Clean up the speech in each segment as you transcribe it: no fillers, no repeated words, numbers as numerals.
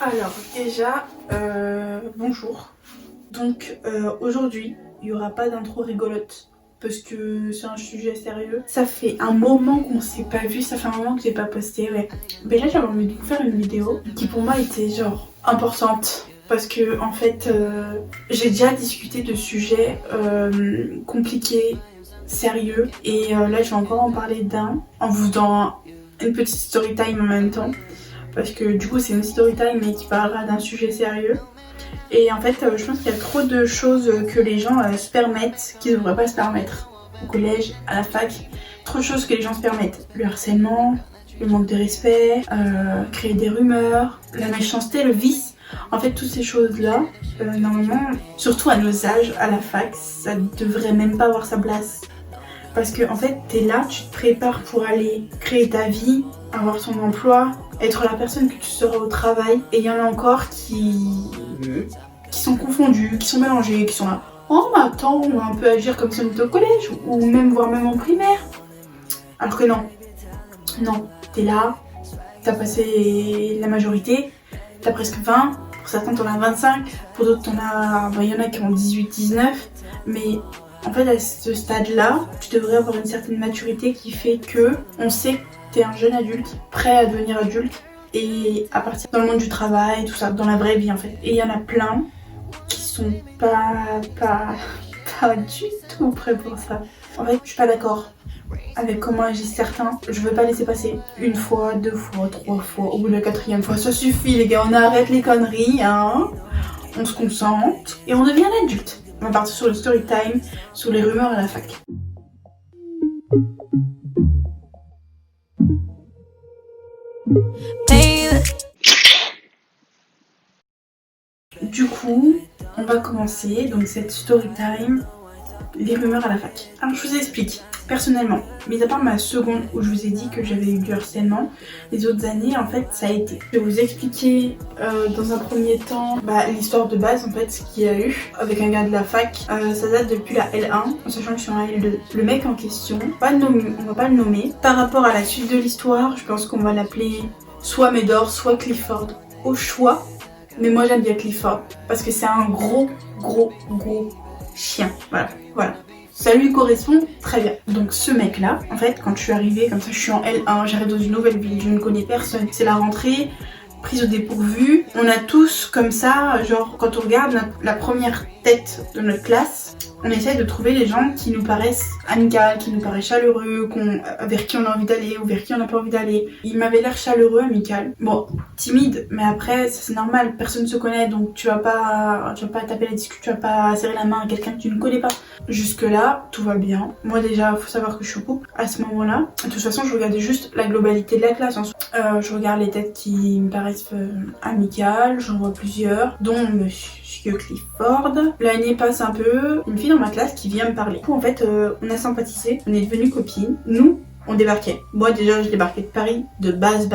Alors déjà, bonjour. Donc aujourd'hui, il n'y aura pas d'intro rigolote parce que c'est un sujet sérieux. Ça fait un moment qu'on s'est pas vu, ça fait un moment que j'ai pas posté, ouais. Mais là j'avais envie de vous faire une vidéo qui pour moi était genre importante. Parce que en fait, j'ai déjà discuté de sujets compliqués, sérieux. Et là je vais encore en parler d'un en vous donnant une petite story time en même temps. Parce que du coup c'est une story time mais qui parlera d'un sujet sérieux. Et en fait je pense qu'il y a trop de choses que les gens se permettent qui ne devraient pas se permettre. Au collège, à la fac, trop de choses que les gens se permettent. Le harcèlement, le manque de respect, créer des rumeurs, la méchanceté, le vice. En fait toutes ces choses là, normalement, surtout à nos âges, à la fac, ça devrait même pas avoir sa place. Parce que en fait t'es là, tu te prépares pour aller créer ta vie, avoir ton emploi, être la personne que tu seras au travail. Et il y en a encore qui sont confondus, qui sont mélangés, qui sont là. Oh mais attends, on va un peu agir comme si on était au collège, ou même voire même en primaire. Alors que non, non, t'es là, t'as passé la majorité, t'as presque 20, pour certains t'en as 25, pour d'autres t'en as, il y en a qui ont 18, 19, mais en fait à ce stade-là, tu devrais avoir une certaine maturité qui fait que on sait que t'es un jeune adulte, prêt à devenir adulte, et à partir dans le monde du travail, tout ça, dans la vraie vie en fait. Et il y en a plein qui sont pas du tout prêts pour ça. En fait, je suis pas d'accord avec comment agissent certains. Je veux pas laisser passer une fois, deux fois, trois fois, au bout de la quatrième fois. Ça suffit les gars, on arrête les conneries, hein. On se concentre et on devient un adulte. On va partir sur le story time, sur les rumeurs à la fac. Du coup, on va commencer donc cette story time, les rumeurs à la fac. Alors je vous explique. Personnellement, mis à part ma seconde où je vous ai dit que j'avais eu du harcèlement, les autres années en fait ça a été. Je vais vous expliquer dans un premier temps l'histoire de base en fait, ce qu'il y a eu avec un gars de la fac. Ça date depuis la L1, en sachant que je suis en L2. Le mec en question, on va pas le nommer. Par rapport à la suite de l'histoire, je pense qu'on va l'appeler soit Médor, soit Clifford. Au choix, mais moi j'aime bien Clifford parce que c'est un gros chien. Voilà. Ça lui correspond très bien. Donc ce mec là, en fait quand je suis arrivée, comme ça je suis en L1, j'arrive dans une nouvelle ville, je ne connais personne, c'est la rentrée, prise au dépourvu. On a tous comme ça, genre quand on regarde la première tête de notre classe, on essaie de trouver les gens qui nous paraissent amicales, qui nous paraissent chaleureux, vers qui on a envie d'aller ou vers qui on n'a pas envie d'aller. Il m'avait l'air chaleureux, amical. Bon, timide, mais après ça c'est normal, personne ne se connaît, donc tu vas pas taper la discussion, tu vas pas serrer la main à quelqu'un que tu ne connais pas. Jusque là, tout va bien. Moi déjà, faut savoir que je suis au couple à ce moment-là. De toute façon, je regardais juste la globalité de la classe. Je regarde les têtes qui me paraissent amicales, j'en vois plusieurs, dont Monsieur Clifford. L'année passe un peu, une fille dans ma classe qui vient me parler. Du coup, en fait, on a sympathisé, on est devenues copines. Nous, on débarquait. Moi déjà je débarquais de Paris de base.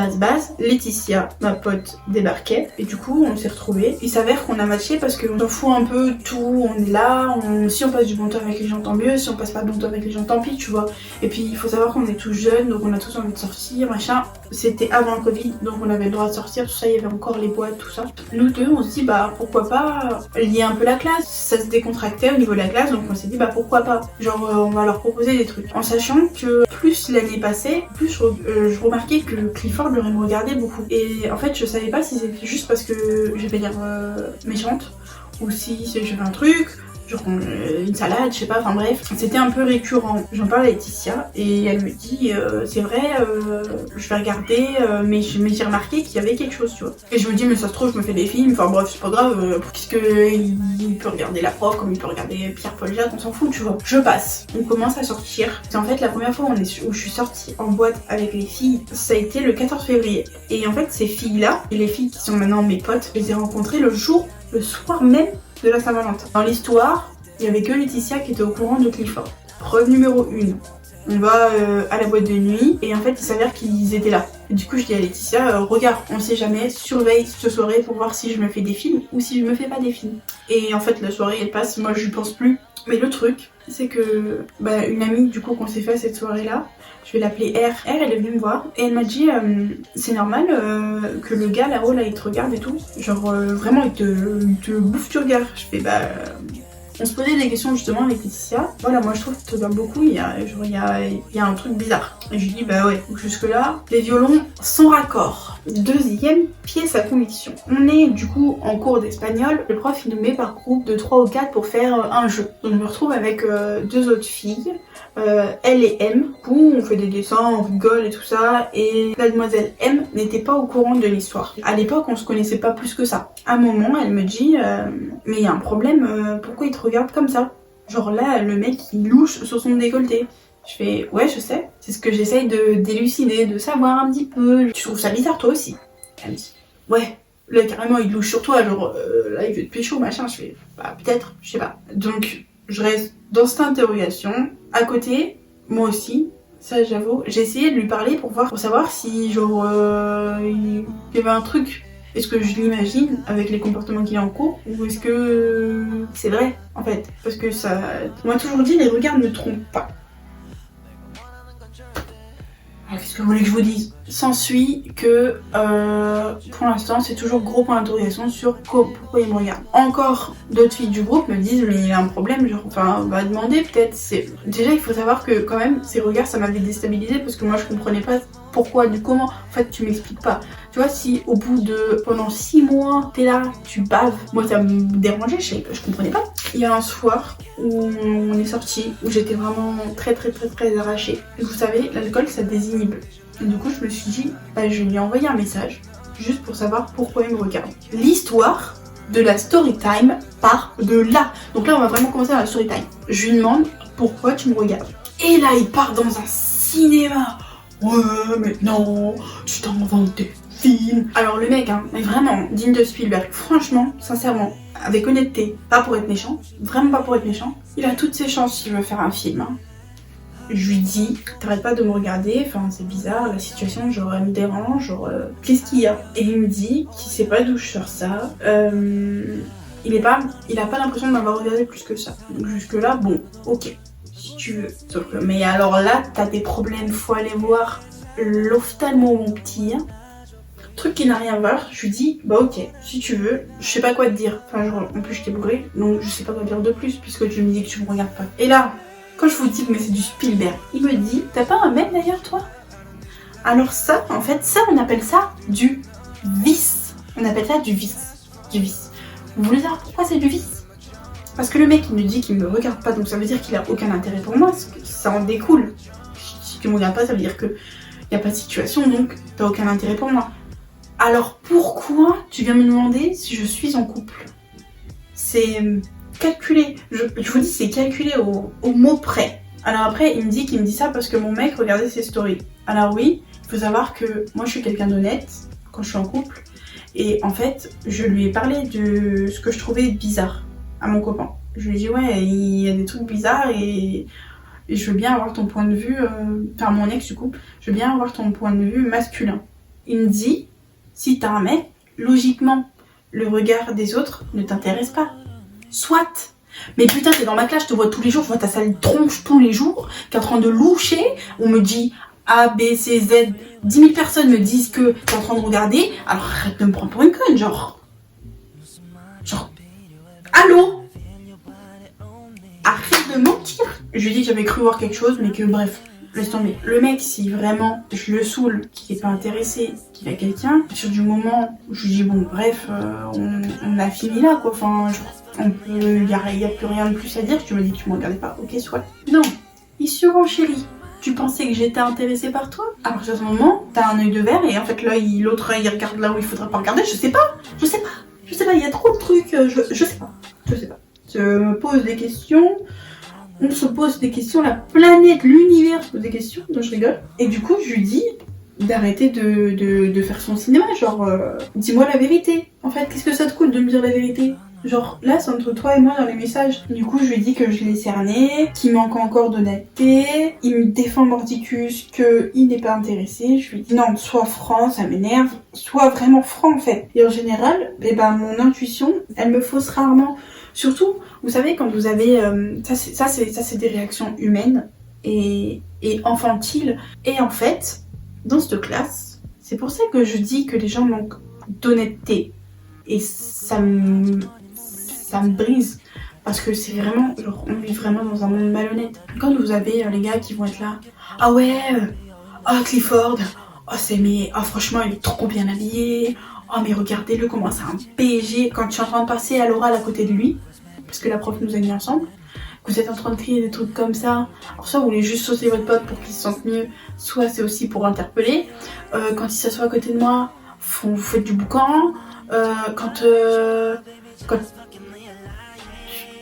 Laetitia, ma pote, débarquait. Et du coup on s'est retrouvés. Il s'avère qu'on a matché parce qu'on s'en fout un peu tout. On est là, si on passe du bon temps avec les gens tant mieux. Si on passe pas de bon temps avec les gens tant pis, tu vois. Et puis il faut savoir qu'on est tous jeunes, donc on a tous envie de sortir, machin. C'était avant le Covid, donc on avait le droit de sortir, tout ça, il y avait encore les boîtes, tout ça. Nous deux on se dit pourquoi pas lier un peu la classe. Ça se décontractait au niveau de la classe, donc on s'est dit pourquoi pas. Genre on va leur proposer des trucs. En sachant que plus l'année passée, plus je remarquais que Clifford me regardait beaucoup. Et en fait je savais pas si c'était juste parce que je vais dire méchante, ou si j'avais un truc, genre une salade, je sais pas, enfin bref. C'était un peu récurrent. J'en parle à Laetitia et elle me dit c'est vrai, je vais regarder, mais j'ai remarqué qu'il y avait quelque chose, tu vois. Et je me dis mais ça se trouve je me fais des films, enfin bref c'est pas grave, puisque il peut regarder la prof comme il peut regarder Pierre-Paul Jacques, on s'en fout, tu vois. Je passe, on commence à sortir. C'est en fait la première fois où je suis sortie en boîte avec les filles, ça a été le 14 février. Et en fait ces filles là, et les filles qui sont maintenant mes potes, je les ai rencontrées le soir même de la Saint-Valentin. Dans l'histoire, il n'y avait que Laetitia qui était au courant de Clifford. Preuve numéro 1. On va à la boîte de nuit et en fait il s'avère qu'ils étaient là. Et du coup je dis à Laetitia, regarde, on sait jamais, surveille cette soirée pour voir si je me fais des films ou si je me fais pas des films. Et en fait la soirée elle passe, moi je pense plus. Mais le truc c'est que une amie du coup qu'on s'est fait à cette soirée là, je vais l'appeler R. R elle est venue me voir et elle m'a dit c'est normal que le gars là-haut là il te regarde et tout. Genre vraiment il te bouffe du regard. Je fais on se posait des questions justement avec Laetitia. Voilà, moi je trouve qu'il te regarde beaucoup, il y a un truc bizarre. Et je lui dis ouais, donc jusque là, les violons sont raccord. Deuxième pièce à conviction. On est du coup en cours d'espagnol. Le prof il nous met par groupe de 3 ou 4 pour faire un jeu. Donc je me retrouve avec 2 autres filles. Elle et M, où on fait des dessins, on rigole et tout ça, et mademoiselle M n'était pas au courant de l'histoire. À l'époque, on se connaissait pas plus que ça. À un moment, elle me dit mais il y a un problème, pourquoi il te regarde comme ça? Genre là, le mec il louche sur son décolleté. Je fais ouais, je sais, c'est ce que j'essaye de d'élucider, de savoir un petit peu. Tu trouves ça bizarre toi aussi? Elle me dit ouais. Là carrément il louche sur toi, genre là il veut te pécho machin. Je fais peut-être, je sais pas. Donc je reste dans cette interrogation. À côté, moi aussi, ça j'avoue, j'ai essayé de lui parler pour savoir si genre il y avait un truc. Est-ce que je l'imagine avec les comportements qu'il a en cours ou est-ce que c'est vrai en fait? Parce que ça, on m'a toujours dit les regards ne trompent pas. Qu'est-ce que vous voulez que je vous dise? S'ensuit que pour l'instant c'est toujours gros point d'interrogation sur pourquoi il me regarde. Encore d'autres filles du groupe me disent mais il y a un problème, genre on va demander peut-être. Déjà il faut savoir que quand même ces regards ça m'avait déstabilisée parce que moi je comprenais pas pourquoi, du comment. En fait tu m'expliques pas. Tu vois, si au bout de pendant 6 mois t'es là, tu baves, moi ça me dérangeait, je comprenais pas. Il y a un soir où on est sorti, où j'étais vraiment très arrachée. Et vous savez, l'alcool ça désinhibe. Et du coup je me suis dit, je lui ai envoyé un message, juste pour savoir pourquoi il me regarde. L'histoire de la story time part de là. Donc là on va vraiment commencer à la story time. Je lui demande pourquoi tu me regardes. Et là il part dans un cinéma. Ouais mais non, tu t'en inventes des films. Alors le mec, mais vraiment digne de Spielberg, franchement, sincèrement, avec honnêteté, pas pour être méchant, vraiment pas pour être méchant, il a toutes ses chances s'il veut faire un film. Je lui dis, t'arrêtes pas de me regarder, enfin c'est bizarre, la situation genre elle me dérange, genre qu'est-ce qu'il y a? Et il me dit qu'il sait pas d'où je sors ça, il a pas l'impression de m'avoir regardé plus que ça. Donc jusque là, bon, ok, si tu veux. Sauf que, mais alors là, t'as des problèmes, faut aller voir l'ophtalmo mon petit. Truc qui n'a rien à voir, je lui dis, ok, si tu veux, je sais pas quoi te dire. Enfin genre, en plus je t'ai bourré, donc je sais pas quoi dire de plus puisque tu me dis que tu me regardes pas. Et là, quand je vous dis que mais c'est du Spielberg, il me dit, t'as pas un mec derrière toi? Alors ça, en fait, ça on appelle ça du vice. On appelle ça du vice. Du vice. Vous voulez savoir pourquoi c'est du vice? Parce que le mec il me dit qu'il me regarde pas, donc ça veut dire qu'il a aucun intérêt pour moi, ça en découle. Si tu me regardes pas, ça veut dire que y a pas de situation, donc t'as aucun intérêt pour moi. Alors pourquoi tu viens me demander si je suis en couple? C'est calculé, je vous dis c'est calculé au mot près. Alors après il me dit qu'il me dit ça parce que mon mec regardait ses stories. Alors oui, il faut savoir que moi je suis quelqu'un d'honnête quand je suis en couple. Et en fait je lui ai parlé de ce que je trouvais bizarre à mon copain. Je lui ai dit ouais il y a des trucs bizarres et je veux bien avoir ton point de vue, enfin mon ex du coup, je veux bien avoir ton point de vue masculin. Il me dit si t'as un mec, logiquement le regard des autres ne t'intéresse pas. Soit. Mais putain, t'es dans ma classe, je te vois tous les jours, je vois ta sale tronche tous les jours, qui est en train de loucher. On me dit A, B, C, Z. 10 000 personnes me disent que t'es en train de regarder. Alors arrête de me prendre pour une conne, genre. Allô? Arrête de mentir. Je lui ai dit que j'avais cru voir quelque chose, mais que bref, laisse tomber. Le mec, si vraiment je le saoule, qu'il est pas intéressé, qu'il a quelqu'un, sur du moment où je lui dis bon, bref, on a fini là quoi, enfin, y a plus rien de plus à dire, tu me dis que tu me regardais pas, ok, soit. Non, il surenchérit. Tu pensais que j'étais intéressée par toi? Alors à ce moment, t'as un œil de verre et en fait l'autre œil il regarde là où il faudrait pas regarder, je sais pas, il y a trop de trucs, je sais pas. Je me pose des questions. On se pose des questions, la planète, l'univers se pose des questions, donc je rigole. Et du coup, je lui dis d'arrêter de faire son cinéma, genre, dis-moi la vérité, En fait, qu'est-ce que ça te coûte de me dire la vérité? Genre, là, c'est entre toi et moi dans les messages. Du coup, je lui dis que je l'ai cerné, qu'il manque encore d'honnêteté. Il me défend mordicus, qu'il n'est pas intéressé. Je lui dis non, sois franc, ça m'énerve. Sois vraiment franc, en fait. Et en général, mon intuition, elle me fausse rarement. Surtout, vous savez, quand vous avez... ça, c'est des réactions humaines et infantiles. Et en fait, dans cette classe, c'est pour ça que je dis que les gens manquent d'honnêteté. Et ça me brise. Parce que c'est vraiment, genre, on vit vraiment dans un monde malhonnête. Quand vous avez les gars qui vont être là, ah ouais, Clifford, franchement il est trop bien habillé, oh mais regardez-le comment c'est un PSG. Quand je suis en train de passer à l'oral à côté de lui, parce que la prof nous a mis ensemble, vous êtes en train de crier des trucs comme ça, alors soit vous voulez juste saucer votre pote pour qu'il se sente mieux, soit c'est aussi pour interpeller. Quand il s'assoit à côté de moi, vous faites du boucan.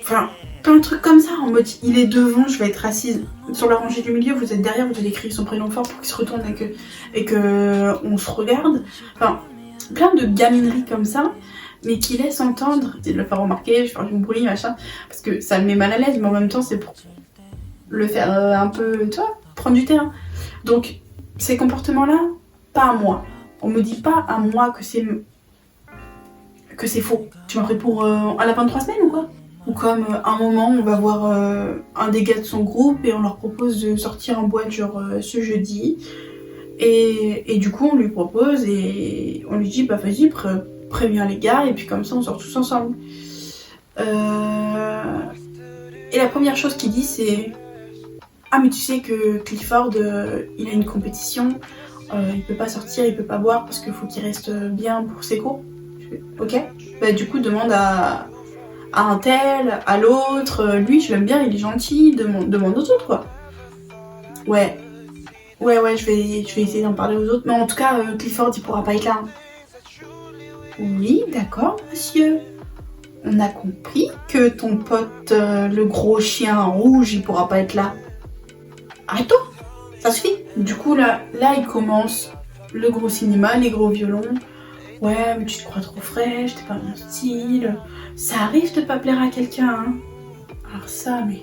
Enfin, plein de trucs comme ça, en mode il est devant, je vais être assise sur la rangée du milieu, vous êtes derrière, vous allez crier son prénom fort pour qu'il se retourne et que on se regarde. Enfin, plein de gamineries comme ça, mais qui laissent entendre, c'est de le faire remarquer, je fais du bruit, machin, parce que ça me met mal à l'aise, mais en même temps c'est pour le faire un peu, tu vois, prendre du terrain. Donc, ces comportements-là, pas à moi. On me dit pas à moi que c'est faux. Tu m'as pris pour un lapin de 3 semaines ou quoi? Ou comme un moment on va voir un des gars de son groupe et on leur propose de sortir en boîte genre ce jeudi. Et du coup on lui propose et on lui dit bah vas-y préviens les gars et puis comme ça on sort tous ensemble. Et la première chose qu'il dit c'est ah mais tu sais que Clifford il a une compétition, il peut pas sortir, il peut pas boire parce qu'il faut qu'il reste bien pour ses cours. Ok, bah du coup demande à un tel, à l'autre, lui je l'aime bien, il est gentil, demande aux autres quoi. Ouais, je vais essayer d'en parler aux autres, mais en tout cas Clifford il pourra pas être là. Oui, d'accord monsieur. On a compris que ton pote, le gros chien rouge, il pourra pas être là. Arrête-toi, ça suffit. Du coup là il commence le gros cinéma, les gros violons. Ouais, mais tu te crois trop fraîche, t'es pas mon style. Ça arrive de pas plaire à quelqu'un, hein. Alors ça, mais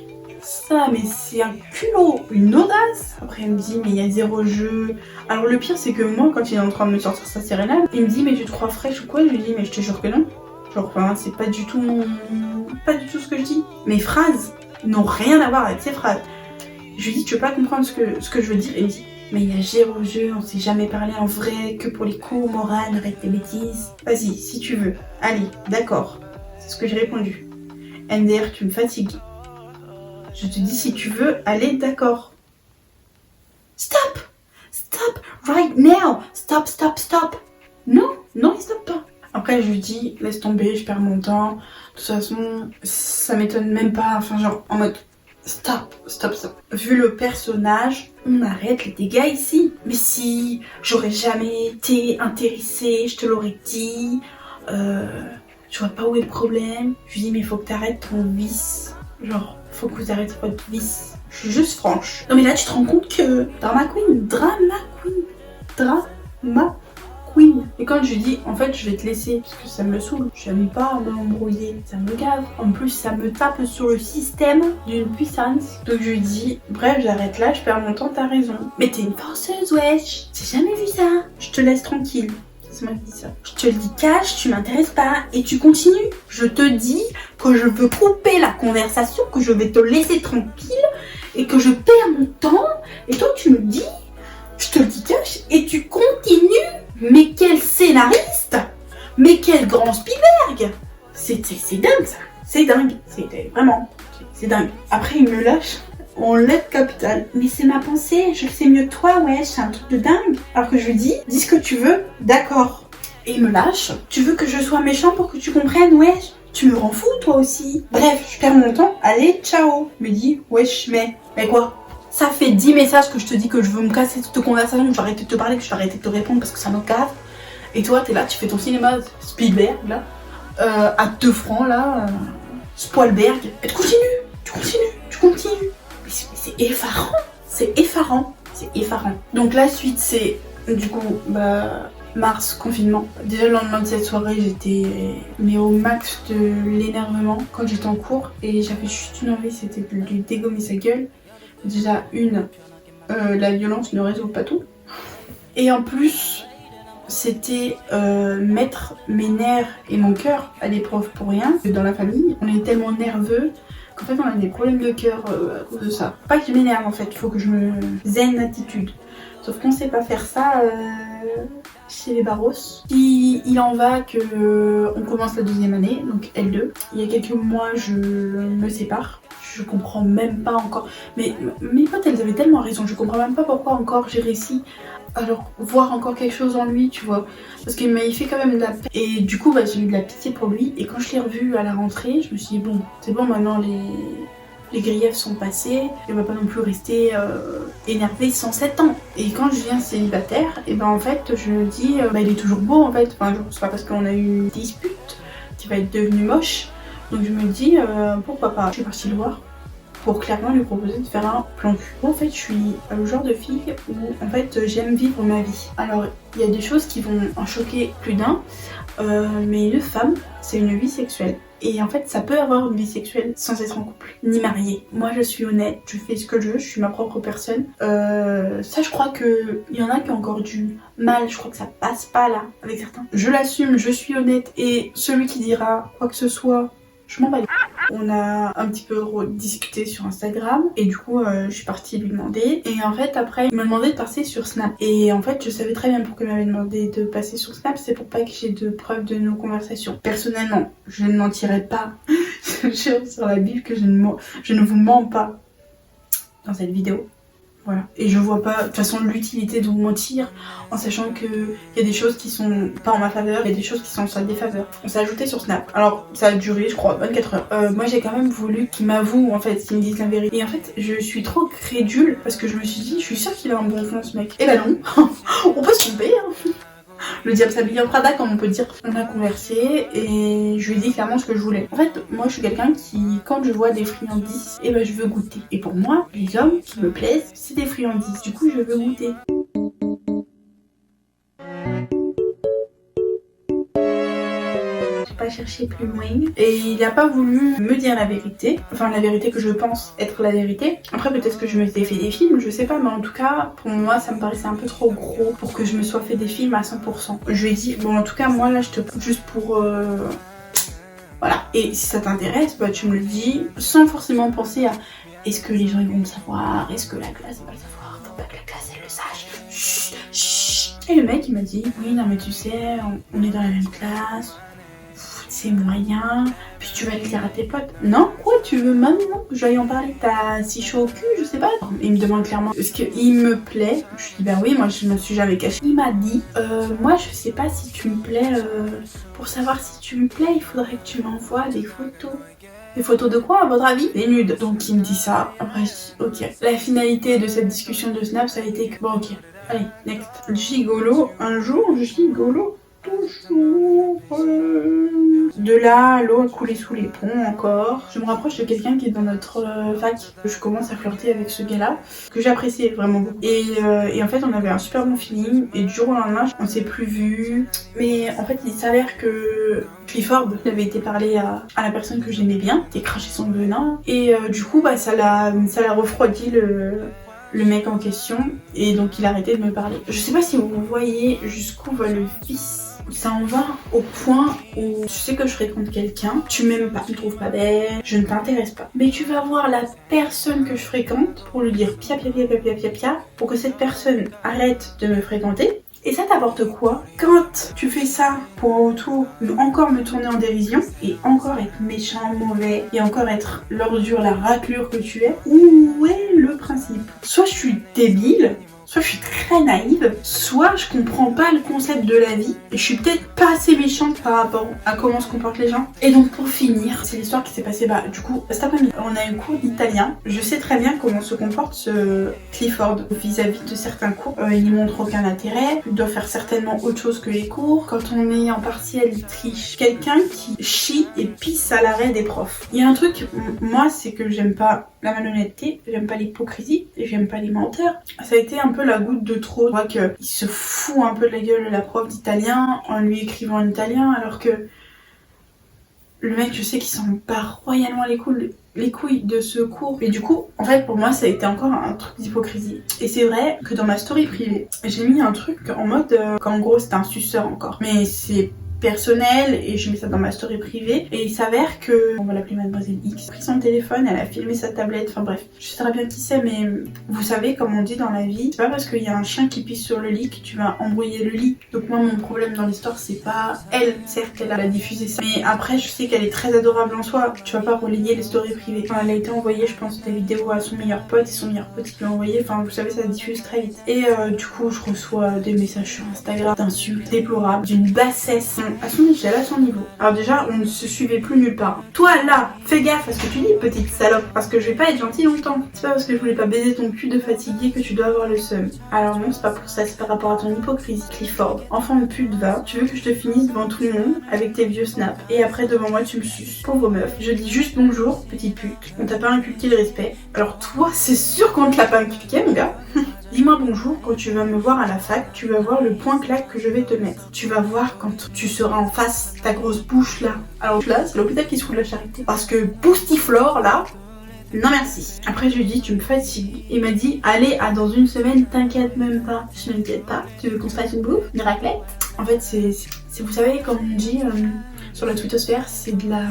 c'est un culot, une audace. Après, il me dit, mais il y a 0 jeu. Alors le pire, c'est que moi, quand il est en train de me sortir sa sérénade, il me dit, mais tu te crois fraîche ou quoi? Je lui dis, mais je te jure que non. Genre, enfin, c'est pas du tout ce que je dis. Mes phrases n'ont rien à voir avec ses phrases. Je lui dis, tu veux pas comprendre ce que je veux dire? Il me dit, mais il y a 0 jeu, on s'est jamais parlé en vrai, que pour les cours, Morane, arrête tes bêtises. Vas-y, si tu veux. Allez, d'accord. C'est ce que j'ai répondu. MDR, tu me fatigues. Je te dis si tu veux, allez, d'accord. Stop! Stop! Right now! Stop! Non, il stoppe pas. Après, je lui dis, laisse tomber, je perds mon temps. De toute façon, ça m'étonne même pas. Enfin, genre, en mode... Stop. Vu le personnage, on arrête les dégâts ici. Mais si j'aurais jamais été intéressée, je te l'aurais dit. Je vois pas où est le problème. Je lui dis mais faut que t'arrêtes ton vice. Genre, faut que vous arrêtez votre vice. Je suis juste franche. Non mais là tu te rends compte que drama queen. Et quand je lui dis en fait je vais te laisser parce que ça me saoule, j'aime pas m'embrouiller, ça me gave. En plus ça me tape sur le système d'une puissance. Donc je lui dis bref j'arrête là, je perds mon temps, t'as raison. Mais t'es une forceuse wesh, j'ai jamais vu ça. Je te laisse tranquille. C'est moi qui dis ça. Je te le dis cash, tu m'intéresses pas et tu continues. Je te dis que je veux couper la conversation, que je vais te laisser tranquille et que je perds mon temps. Et toi tu me dis, je te le dis cash et tu continues. Mais quel scénariste! Mais quel grand Spielberg! C'est dingue ça! C'est dingue! C'est dingue. Après il me lâche en lettres capitales. Mais c'est ma pensée, je le sais mieux que toi, ouais, c'est un truc de dingue. Alors que je lui dis ce que tu veux, d'accord. Et il me lâche. Tu veux que je sois méchant pour que tu comprennes, ouais? Tu me rends fou toi aussi. Bref, je perds mon temps, allez, ciao! Il me dit, wesh, mais quoi? Ça fait 10 messages que je te dis que je veux me casser toute conversation, que je vais arrêter de te parler, que je vais arrêter de te répondre parce que ça me casse. Et toi, t'es là, tu fais ton cinéma Spielberg, là, à 2 francs, là, Spoilberg. Et tu continues. Mais c'est effarant. Donc la suite, c'est, du coup, Mars, confinement. Déjà le lendemain de cette soirée, j'étais mais au max de l'énervement quand j'étais en cours et j'avais juste une envie, c'était de lui dégommer sa gueule. Déjà la violence ne résout pas tout. Et en plus, c'était mettre mes nerfs et mon cœur à l'épreuve pour rien. Dans la famille, on est tellement nerveux qu'en fait on a des problèmes de cœur à cause de ça. Pas que je m'énerve en fait, il faut que je me zen l'attitude. Sauf qu'on sait pas faire ça chez les Barros. Il en va que on commence la deuxième année, donc L2. Il y a quelques mois, je me sépare. Je comprends même pas encore. Mais mes potes, elles avaient tellement raison. Je comprends même pas pourquoi encore j'ai réussi à voir encore quelque chose en lui, tu vois. Parce qu'il m'avait fait quand même de la peine. Et du coup, j'ai eu de la pitié pour lui. Et quand je l'ai revu à la rentrée, je me suis dit, bon, c'est bon, maintenant les griefs sont passés. Et on va pas non plus rester énervé sans 7 ans. Et quand je viens célibataire, et ben en fait, je me dis, il est toujours beau en fait. Enfin, c'est pas parce qu'on a eu une dispute qu'il va être devenu moche. Donc je me dis pourquoi pas. Je suis partie le voir pour clairement lui proposer de faire un plan cul. En fait, je suis le genre de fille où en fait j'aime vivre ma vie. Alors il y a des choses qui vont en choquer plus d'un, mais une femme, c'est une vie sexuelle. Et en fait, ça peut avoir une vie sexuelle sans être en couple, ni mariée. Moi, je suis honnête, je fais ce que je veux, je suis ma propre personne. Ça, je crois qu'il y en a qui ont encore du mal, je crois que ça passe pas là, avec certains. Je l'assume, je suis honnête, et celui qui dira quoi que ce soit, je m'en bats les... On a un petit peu discuté sur Instagram et du coup je suis partie lui demander et en fait après il m'a demandé de passer sur Snap et en fait je savais très bien pourquoi il m'avait demandé de passer sur Snap, c'est pour pas que j'ai de preuves de nos conversations. Personnellement je ne mentirais pas, je jure sur la Bible que je ne vous mens pas dans cette vidéo. Voilà. Et je vois pas de toute façon l'utilité de vous mentir en sachant qu'il y a des choses qui sont pas en ma faveur, il y a des choses qui sont en sa défaveur. On s'est ajouté sur Snap. Alors ça a duré je crois 24 heures. Moi j'ai quand même voulu qu'il m'avoue en fait, qu'il me dise la vérité. Et en fait je suis trop crédule parce que je me suis dit je suis sûre qu'il a un bon fond ce mec. Et bah non, on peut se tromper hein. Le diable s'habille en Prada comme on peut dire. On a conversé et je lui ai dit clairement ce que je voulais. En fait moi je suis quelqu'un qui quand je vois des friandises et ben je veux goûter. Et pour moi les hommes qui me plaisent c'est des friandises. Du coup je veux goûter. Pas chercher plus loin et il n'a pas voulu me dire la vérité, enfin la vérité que je pense être la vérité. Après peut-être que je me suis fait des films, je sais pas, mais en tout cas pour moi ça me paraissait un peu trop gros pour que je me sois fait des films à 100%. Je lui ai dit bon en tout cas moi là je te prends juste pour voilà, et si ça t'intéresse bah tu me le dis sans forcément penser à est-ce que les gens ils vont le savoir, est-ce que la classe va le savoir, faut pas que la classe elle le sache. Chut, chut. Et le mec il m'a dit oui non mais tu sais on est dans la même classe, c'est moyen, puis tu vas le dire à tes potes. Non, quoi, tu veux maintenant que j'aille en parler? T'as si chaud au cul, je sais pas. Il me demande clairement, est-ce qu'il me plaît? Je lui dis, bah oui, moi je me suis jamais cachée. Il m'a dit, moi je sais pas si tu me plais, pour savoir si tu me plais, il faudrait que tu m'envoies des photos. Des photos de quoi à votre avis? Des nudes. Donc il me dit ça, après je dis, ok. La finalité de cette discussion de Snap, ça a été que, bon ok, allez, next. Gigolo, un jour, gigolo. Toujours. De là, l'eau a coulé sous les ponts encore. Je me rapproche de quelqu'un qui est dans notre fac. Je commence à flirter avec ce gars-là, que j'appréciais vraiment beaucoup. Et en fait, on avait un super bon feeling. Et du jour au lendemain, on s'est plus vus. Mais en fait, il s'avère que Clifford avait été parler à la personne que j'aimais bien, qui a craché son venin. Et du coup, ça l'a refroidi le mec en question. Et donc, il a arrêté de me parler. Je sais pas si vous voyez jusqu'où va le vice. Ça en va au point où tu sais que je fréquente quelqu'un, tu m'aimes pas, tu me trouves pas belle, je ne t'intéresse pas. Mais tu vas voir la personne que je fréquente pour lui dire pia pia pia pia pia pia pia pour que cette personne arrête de me fréquenter. Et ça t'apporte quoi quand tu fais ça pour autour encore me tourner en dérision et encore être méchant, mauvais et encore être l'ordure, la raclure que tu es? Où est le principe? Soit je suis débile, soit je suis très naïve, soit je comprends pas le concept de la vie et je suis peut-être pas assez méchante par rapport à comment se comportent les gens. Et donc pour finir, c'est l'histoire qui s'est passée du coup cet après-midi. On a un cours d'italien. Je sais très bien comment se comporte ce Clifford vis-à-vis de certains cours. Il ne montre aucun intérêt, il doit faire certainement autre chose que les cours. Quand on est en partiel, il triche. Quelqu'un qui chie et pisse à l'arrêt des profs. Il y a un truc, moi c'est que j'aime pas la malhonnêteté, j'aime pas l'hypocrisie, et j'aime pas les menteurs. Ça a été un peu la goutte de trop. Je vois qu'il se fout un peu de la gueule de la prof d'italien en lui écrivant en italien, alors que le mec, je sais qu'il s'en bat royalement les couilles de ce cours. Et du coup, en fait, pour moi, ça a été encore un truc d'hypocrisie. Et c'est vrai que dans ma story privée, j'ai mis un truc en mode qu'en gros, c'était un suceur encore. Mais c'est personnel et je mets ça dans ma story privée et il s'avère que, on va l'appeler Mademoiselle X, a pris son téléphone, elle a filmé sa tablette, enfin bref, je sais très bien qui c'est, mais vous savez, comme on dit dans la vie, c'est pas parce qu'il y a un chien qui pisse sur le lit que tu vas embrouiller le lit. Donc moi, mon problème dans l'histoire, c'est pas elle, certes elle a diffusé ça, mais après je sais qu'elle est très adorable en soi, tu vas pas relayer les stories privées. Enfin, elle a été envoyée, je pense, des vidéos à son meilleur pote et son meilleur pote qui l'a envoyé, enfin vous savez, ça diffuse très vite. Et du coup, je reçois des messages sur Instagram d'insultes déplorables, d'une bassesse à son échelle, à son niveau. Alors déjà, on ne se suivait plus nulle part. Toi là, fais gaffe à ce que tu dis, petite salope, parce que je vais pas être gentille longtemps. C'est pas parce que je voulais pas baiser ton cul de fatigué que tu dois avoir le seum. Alors non, c'est pas pour ça, c'est par rapport à ton hypocrisie. Clifford, enfant de pute, va. Tu veux que je te finisse devant tout le monde avec tes vieux snaps et après devant moi tu me suces. Pauvre meuf. Je dis juste bonjour, petite pute. On t'a pas inculqué le respect. Alors toi, c'est sûr qu'on te l'a pas inculqué, mon gars. Dis-moi bonjour quand tu vas me voir à la fac, tu vas voir le point claque que je vais te mettre. Tu vas voir quand tu seras en face, ta grosse bouche là. Alors là, c'est l'hôpital qui se fout de la charité. Parce que Boostiflore là, non merci. Après je lui dis tu me fatigues. Il m'a dit allez dans une semaine, t'inquiète même pas. Je m'inquiète pas. Tu veux qu'on se fasse une bouffe, une raclette? En fait c'est vous savez comme on dit sur la twittosphère, c'est de la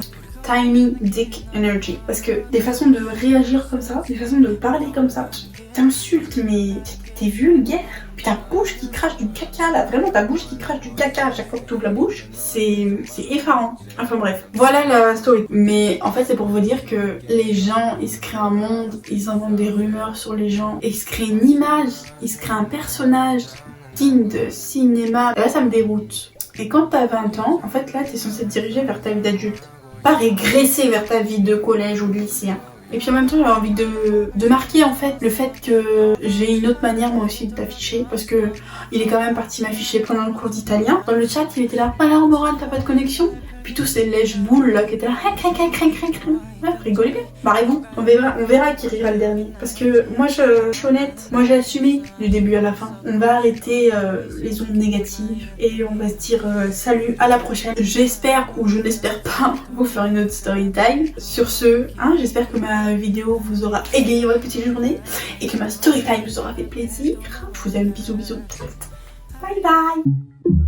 tiny dick energy. Parce que des façons de réagir comme ça, des façons de parler comme ça, t'insultes mais t'es vulgaire. Puis ta bouche qui crache du caca là, vraiment ta bouche qui crache du caca à chaque fois que tu ouvres la bouche, c'est effarant. Enfin bref, voilà la story. Mais en fait c'est pour vous dire que les gens, ils se créent un monde, ils inventent des rumeurs sur les gens, et ils se créent une image, ils se créent un personnage digne de cinéma. Et là ça me déroute. Et quand t'as 20 ans, en fait là t'es censé te diriger vers ta vie d'adulte, pas régresser vers ta vie de collège ou de lycéen. Et puis en même temps j'avais envie de marquer en fait le fait que j'ai une autre manière moi aussi de t'afficher, parce que il est quand même parti m'afficher pendant le cours d'italien. Dans le chat il était là, alors Morane t'as pas de connexion? Puis tous ces lèche-boules là qui étaient là, ouais, rigolez bien. Bah bon, on verra qui rira le dernier. Parce que moi je suis honnête, moi j'ai assumé du début à la fin. On va arrêter les ondes négatives et on va se dire salut, à la prochaine. J'espère ou je n'espère pas vous faire une autre story time. Sur ce, j'espère que ma vidéo vous aura égayé votre petite journée et que ma story time vous aura fait plaisir. Je vous aime, bisous bisous. Bye bye.